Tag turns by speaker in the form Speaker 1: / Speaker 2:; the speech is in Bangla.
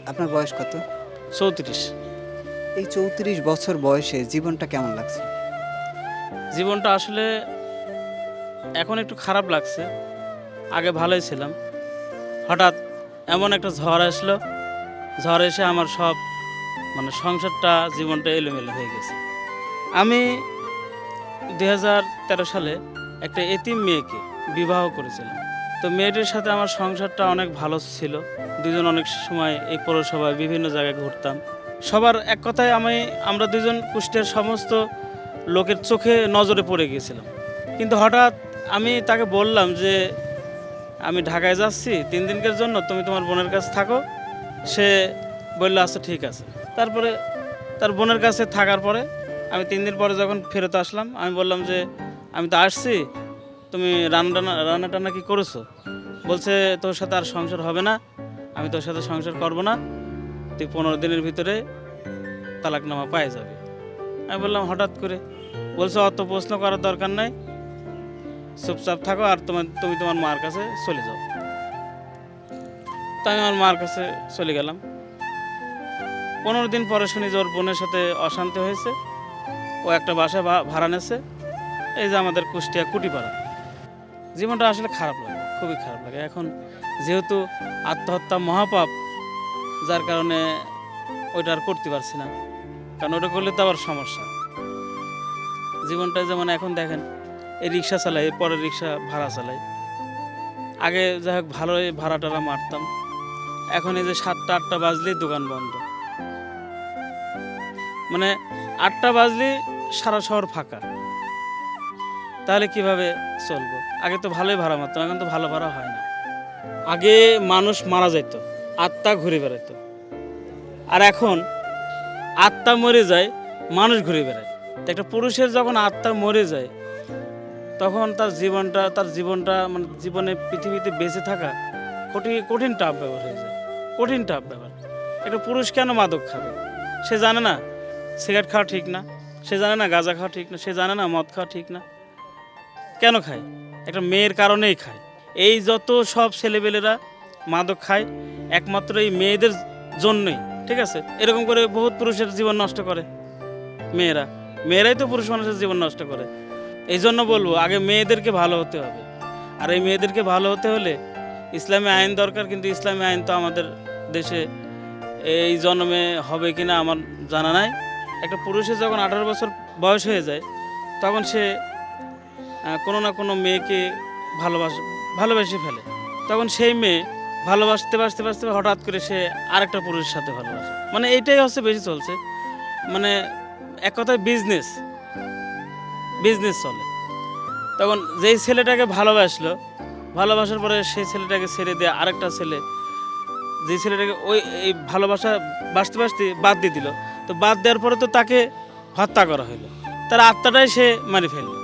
Speaker 1: আপনার বয়স কত?
Speaker 2: 34।
Speaker 1: এই 34 বছর বয়সে জীবনটা কেমন লাগছে?
Speaker 2: জীবনটা আসলে এখন একটু খারাপ লাগছে। আগে ভালোই ছিলাম। হঠাৎ এমন একটা ঝড় আসলো, ঝড় এসে আমার সব সংসারটা জীবনটা এলোমেলো হয়ে গেছে। আমি 2013 সালে একটা এতিম মেয়েকে বিবাহ করেছিলাম। তো মেয়েটির সাথে আমার সংসারটা অনেক ভালো ছিল। দুজন অনেক সময় এই পৌরসভায় বিভিন্ন জায়গায় ঘুরতাম। সবার এক কথায় আমরা দুজন কুষ্টিয়ার সমস্ত লোকের চোখে নজরে পড়ে গিয়েছিলাম। কিন্তু হঠাৎ আমি তাকে বললাম যে আমি ঢাকায় যাচ্ছি 3 দিনের জন্য, তুমি তোমার বোনের কাছে থাকো। সে বলল আচ্ছা ঠিক আছে। তারপরে তার বোনের কাছে থাকার পরে আমি 3 দিন পরে যখন ফেরত আসলাম, আমি বললাম যে আমি তো আসছি, তুমি রান্না টান্না কি করেছো? বলছে তোর সাথে আর সংসার হবে না, আমি তোর সাথে সংসার করব না, তুই 15 দিনের ভিতরে তালাকনামা পায়ে যাবে। আমি বললাম হঠাৎ করে? বলছে অত প্রশ্ন করার দরকার নাই, চুপচাপ থাকো আর তুমি তোমার মার কাছে চলে যাও। তাই আমি আমার মার কাছে চলে গেলাম। 15 দিন পরে শুনি যে ওর বোনের সাথে অশান্তি হয়েছে, ও একটা বাসায় ভাড়া নিয়েছে, এই যে আমাদের কুষ্টিয়া কুটিপাড়া। জীবনটা আসলে খারাপ লাগে, খুবই খারাপ লাগে। এখন যেহেতু আত্মহত্যা মহাপাপ, যার কারণে ওইটা আর করতে পারছি না, কারণ ওটা করলে তো আবার সমস্যা। জীবনটা যেমন এখন দেখেন, এই রিক্সা চালাই, পরে রিক্সা ভাড়া চালাই। আগে যাই হোক ভালোই ভাড়া টাড়া মারতাম, এখন এই যে 7টা 8টা বাজলেই দোকান বন্ধ। 8টা বাজলেই সারা শহর ফাঁকা। তাহলে কিভাবে চলবো? আগে তো ভালোই ভাড়া মারতাম, এখন তো ভালো ভাড়া হয় না। আগে মানুষ মারা যেত, আত্মা ঘুরে বেড়াতো, আর এখন আত্মা মরে যায়, মানুষ ঘুরে বেড়ায়। তো একটা পুরুষের যখন আত্মা মরে যায়, তখন তার জীবনটা জীবনে পৃথিবীতে বেঁচে থাকা কঠিন টাফ ব্যাপার হয়ে যায়, কঠিন টাফ ব্যাপার। একটা পুরুষ কেন মাদক খাবে? সে জানে না সিগারেট খাওয়া ঠিক না, সে জানে না গাঁজা খাওয়া ঠিক না, সে জানে না মদ খাওয়া ঠিক না, কেন খায়? একটা মেয়ের কারণেই খায়। এই যত সব ছেলেবেলেরা মাদক খায় একমাত্র এই মেয়েদের জন্যই, ঠিক আছে? এরকম করে বহুত পুরুষের জীবন নষ্ট করে মেয়েরাই তো পুরুষ মানুষের জীবন নষ্ট করে। এই জন্য বলবো আগে মেয়েদেরকে ভালো হতে হবে, আর এই মেয়েদেরকে ভালো হতে হলে ইসলামী আইন দরকার। কিন্তু ইসলামী আইন তো আমাদের দেশে এই জন্মে হবে কিনা আমার জানা নাই। একটা পুরুষের যখন 18 বছর বয়স হয়ে যায়, তখন সে কোনো না কোনো মেয়েকে ভালোবেসে ফেলে। তখন সেই মেয়ে ভালোবাসতে বাসতে বাসতে হঠাৎ করে সে আরেকটা পুরুষের সাথে ভালোবাসে। এইটাই হচ্ছে বেশি চলছে। এক কথায় বিজনেস চলে। তখন যেই ছেলেটাকে ভালোবাসার পরে সেই ছেলেটাকে ছেড়ে দিয়ে আরেকটা ছেলে, যে ছেলেটাকে এই ভালোবাসা বাসতে বাসতে বাদ দিয়ে দিল। তো বাদ দেওয়ার পরে তো তাকে হত্যা করা হলো, তার আত্মাটাই সে মারি ফেললো।